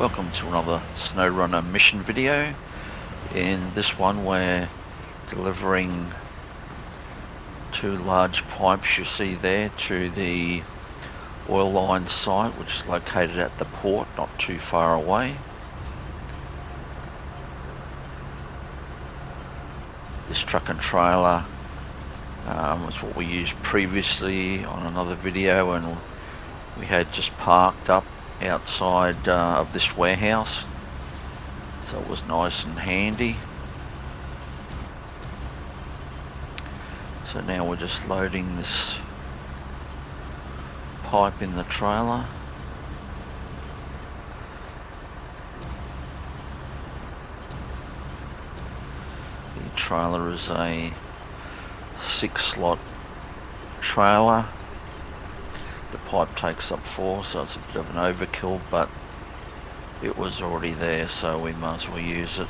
Welcome to another SnowRunner mission video. In this one we're delivering two large pipes you see there to the oil line site, which is located at the port not too far away. This truck and trailer was what we used previously on another video, and we had just parked up outside of this warehouse, so it was nice and handy. So now we're just loading this pipe in the trailer. The trailer is a 6-slot trailer. The pipe takes up 4, so it's a bit of an overkill, but it was already there, so we might as well use it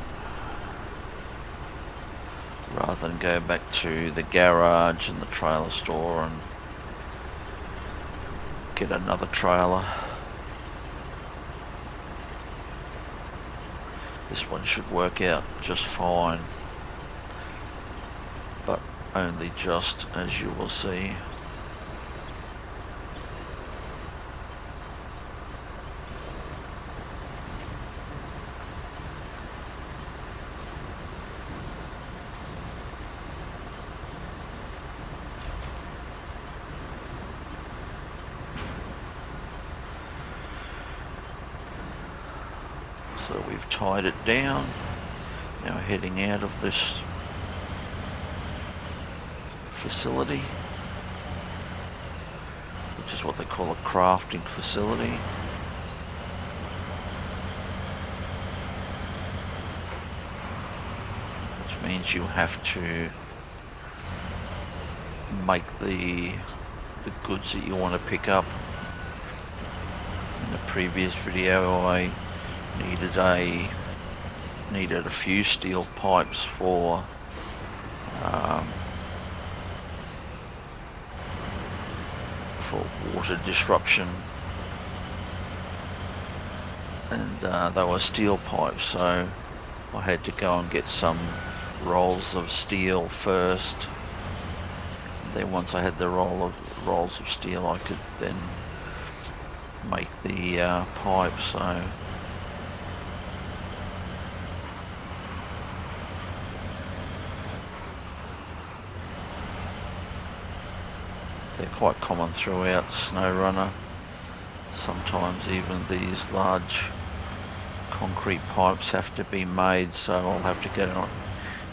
rather than go back to the garage and the trailer store and get another trailer. This one should work out just fine, but only just, as you will see. So we've tied it down. Now heading out of this facility, which is what they call a crafting facility. Which means you have to make the goods that you want to pick up. In the previous video I needed a few steel pipes for water disruption, and they were steel pipes, so I had to go and get some rolls of steel first. Then once I had the rolls of steel, I could then make the pipe. So they're quite common throughout SnowRunner. Sometimes even these large concrete pipes have to be made, so I'll have to get on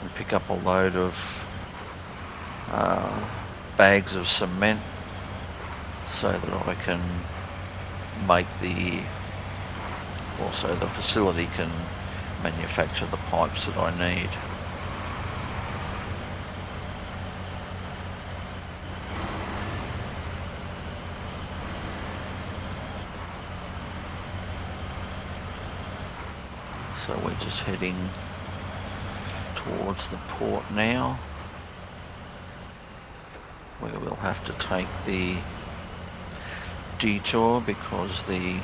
and pick up a load of bags of cement so that I can make also the facility can manufacture the pipes that I need. So we're just heading towards the port now, where we'll have to take the detour because the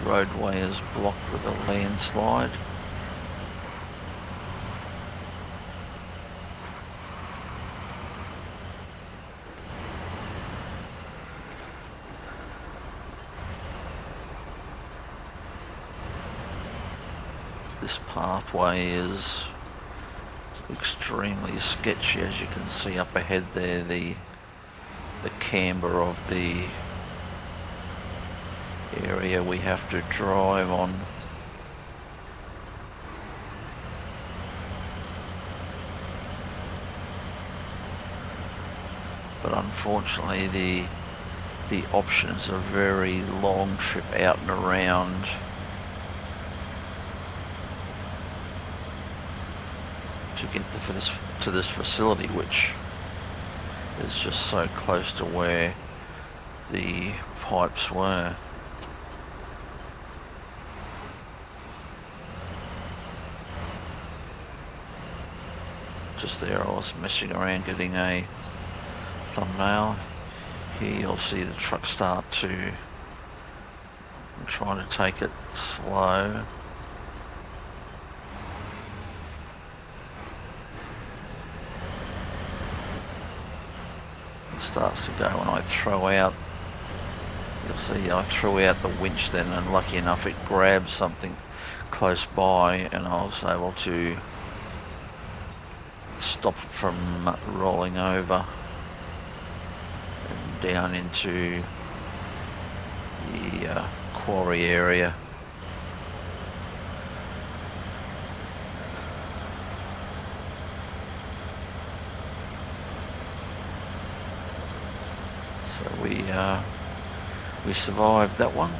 roadway is blocked with a landslide. This pathway is extremely sketchy, as you can see up ahead there, the camber of the area we have to drive on. But unfortunately the options are a very long trip out and around. To get to this facility, which is just so close to where the pipes were. Just there I was messing around getting a thumbnail. Here you'll see the truck start to I'm trying to take it slow. It starts to go when I throw out. You'll see I threw out the winch then, and lucky enough it grabbed something close by and I was able to stop it from rolling over and down into the quarry area. So we survived that one.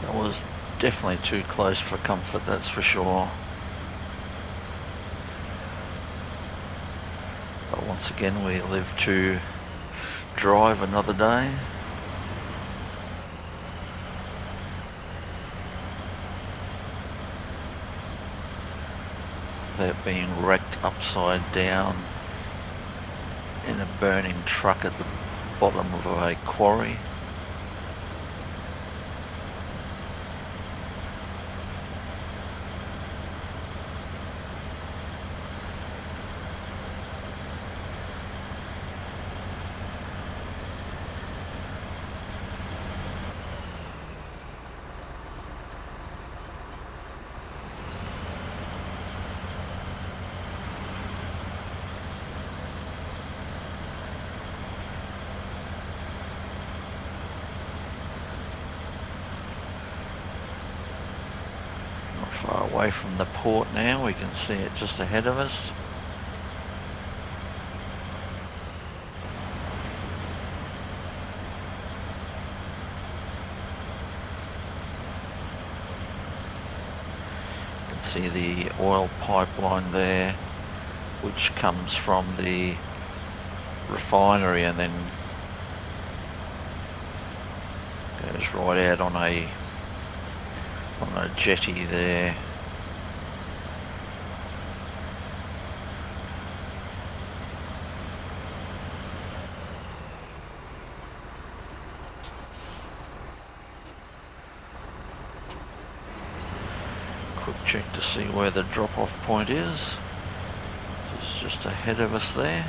That was definitely too close for comfort, that's for sure. But once again, we live to drive another day. Without being wrecked upside down in a burning truck at the bottom of a quarry. Far away from the port now, we can see it just ahead of us. You can see the oil pipeline there, which comes from the refinery and then goes right out on a jetty there. Quick check to see where the drop-off point is. It's just ahead of us there.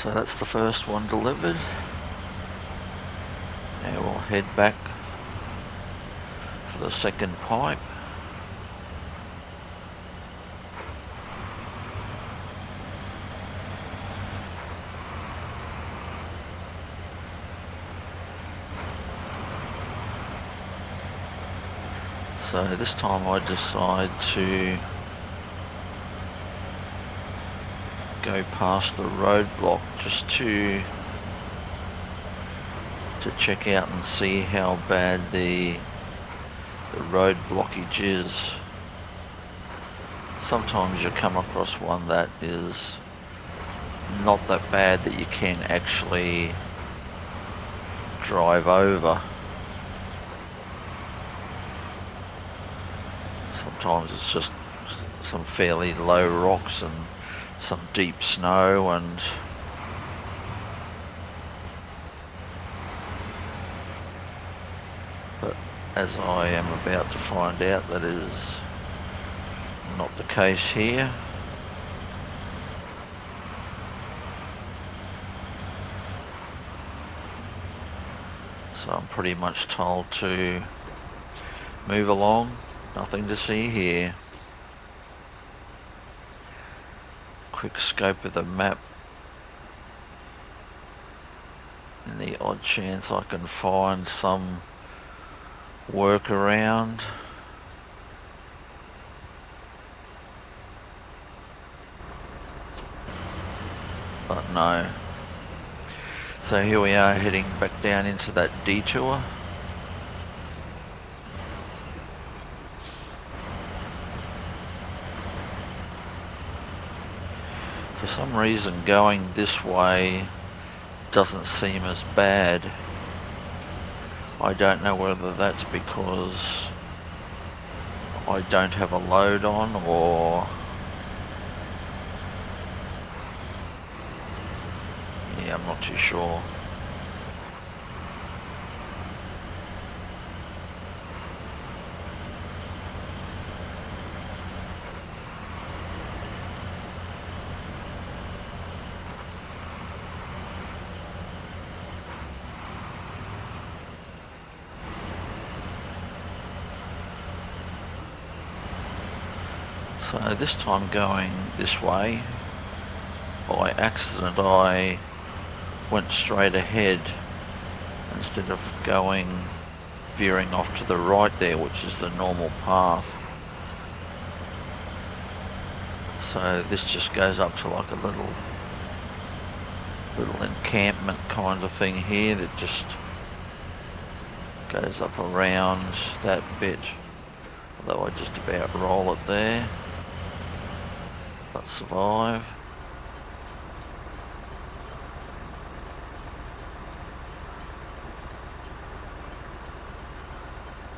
So that's the first one delivered. Now we'll head back for the second pipe. So this time I decide to go past the roadblock just to check out and see how bad the road blockage is. Sometimes you come across one that is not that bad that you can actually drive over. Sometimes it's just some fairly low rocks and some deep snow, and but as I am about to find out, that is not the case here. So I'm pretty much told to Move along, nothing to see here. Quick scope of the map. In the odd chance I can find some workaround. But no. So here we are heading back down into that detour. For some reason going this way doesn't seem as bad. I don't know whether that's because I don't have a load on, or yeah, I'm not too sure. So this time going this way, by accident I went straight ahead instead of veering off to the right there, which is the normal path. So this just goes up to like a little encampment kind of thing here that just goes up around that bit. Although I just about roll it there, but survive.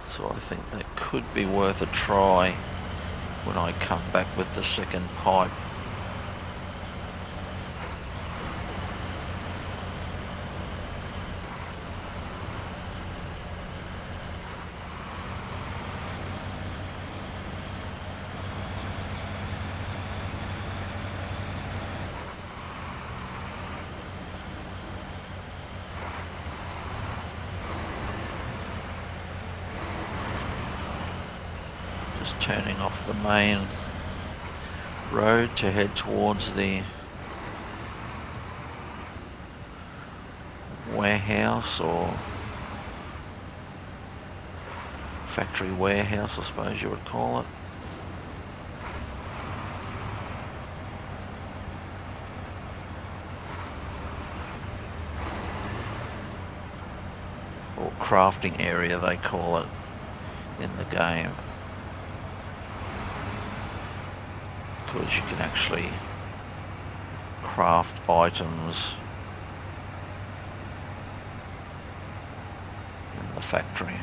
So I think that could be worth a try when I come back with the second pipe. Turning off the main road to head towards the warehouse, or factory warehouse, I suppose you would call it. Or crafting area they call it in the game. Because you can actually craft items in the factory.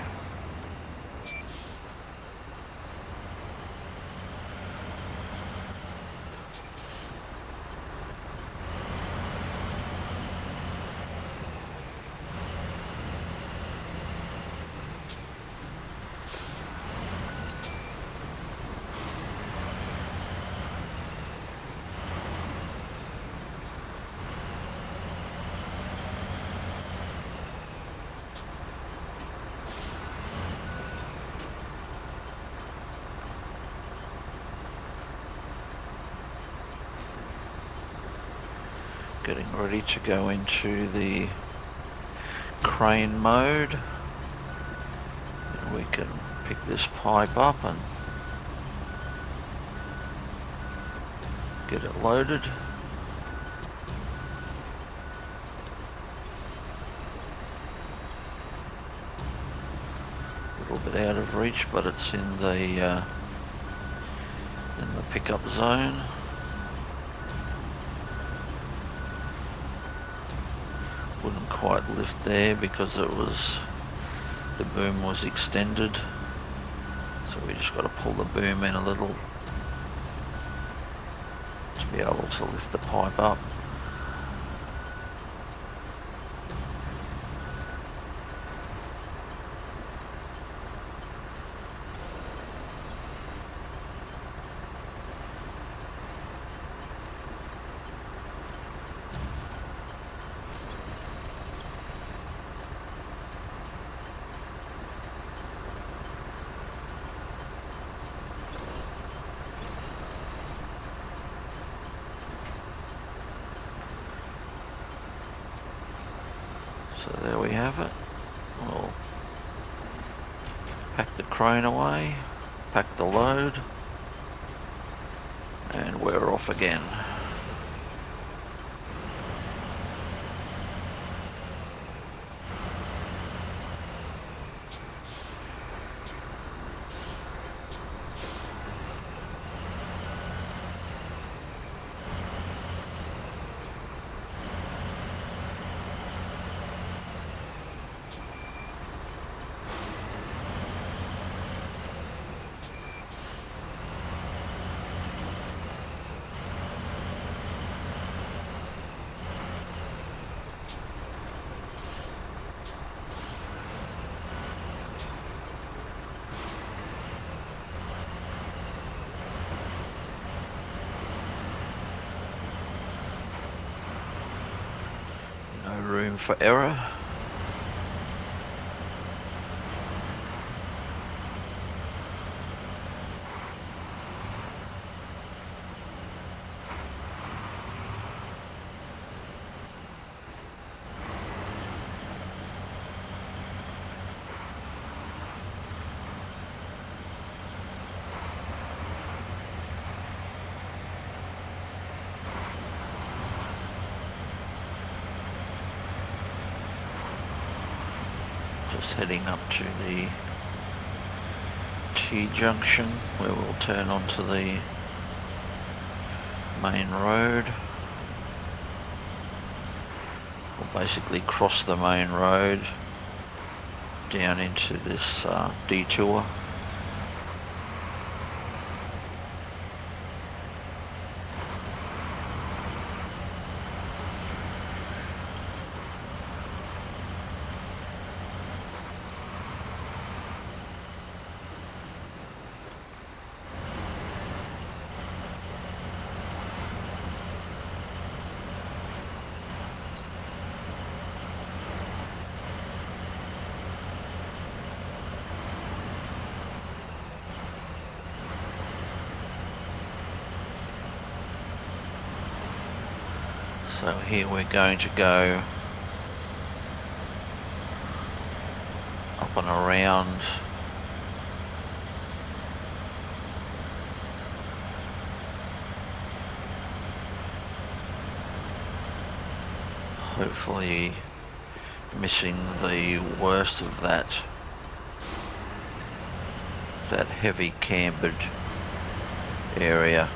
Getting ready to go into the crane mode, and we can pick this pipe up and get it loaded. A little bit out of reach, but it's in the pickup zone. Wouldn't quite lift there because the boom was extended, so we just got to pull the boom in a little to be able to lift the pipe up. So there we have it. We'll pack the crane away, pack the load, and we're off again. No room for error. Just heading up to the T-junction where we'll turn onto the main road. We'll basically cross the main road down into this detour. So here we're going to go up and around hopefully missing the worst of that heavy cambered area.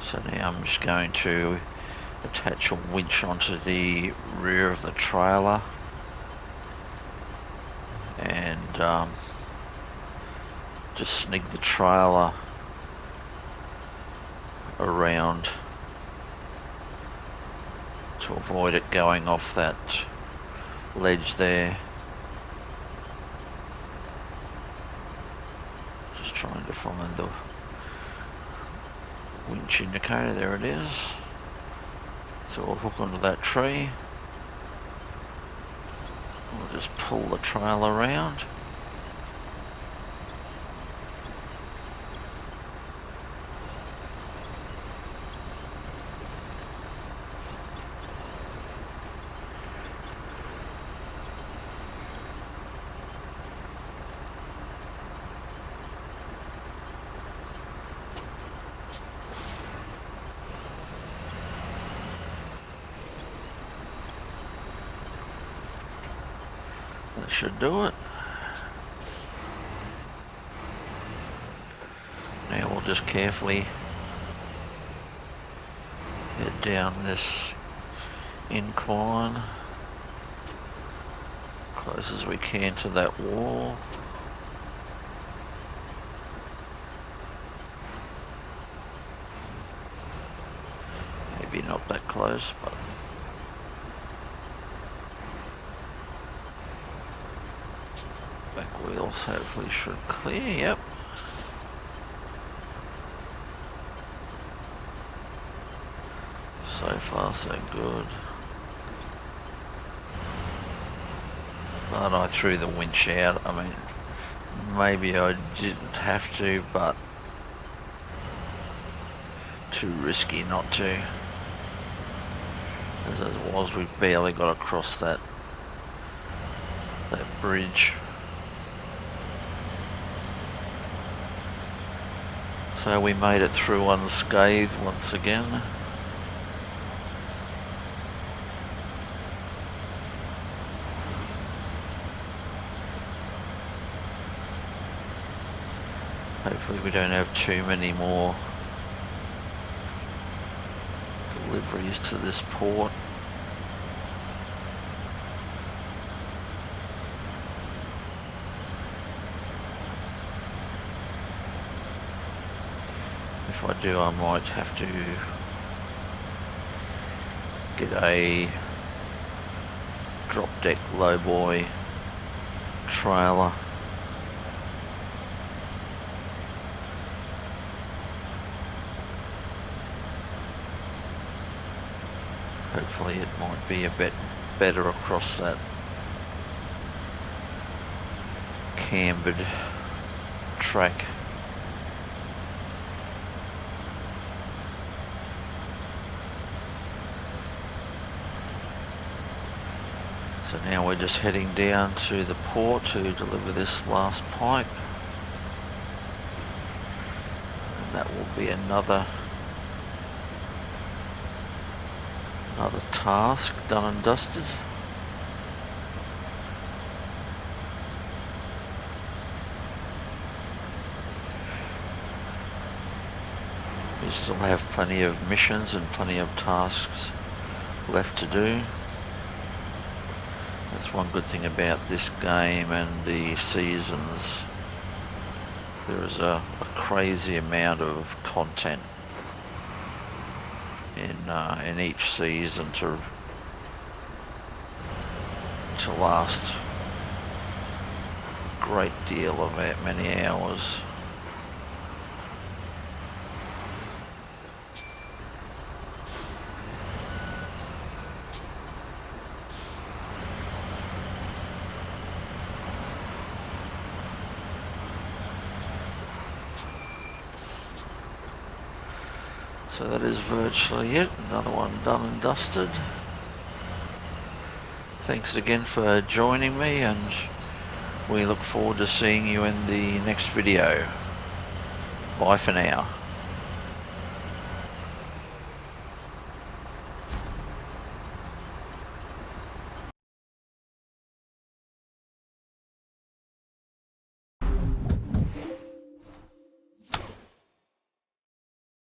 So now I'm just going to attach a winch onto the rear of the trailer and just snig the trailer around to avoid it going off that ledge there. Just trying to find the winch indicator, there it is. So we'll hook onto that tree. We'll just pull the trailer around. That should do it. Now we'll just carefully head down this incline close as we can to that wall. Maybe not that close, but back wheels hopefully should clear, yep. So far so good. But I threw the winch out. I mean, maybe I didn't have to, but too risky not to. As it was, we barely got across that bridge. So we made it through unscathed once again. Hopefully we don't have too many more deliveries to this port. If I do, I might have to get a drop deck lowboy trailer. Hopefully it might be a bit better across that cambered track. So now we're just heading down to the port to deliver this last pipe. And that will be another task done and dusted. We still have plenty of missions and plenty of tasks left to do. That's one good thing about this game and the seasons. There is a crazy amount of content in each season to last a great deal of many hours. So that is virtually it. Another one done and dusted. Thanks again for joining me, and we look forward to seeing you in the next video. Bye for now.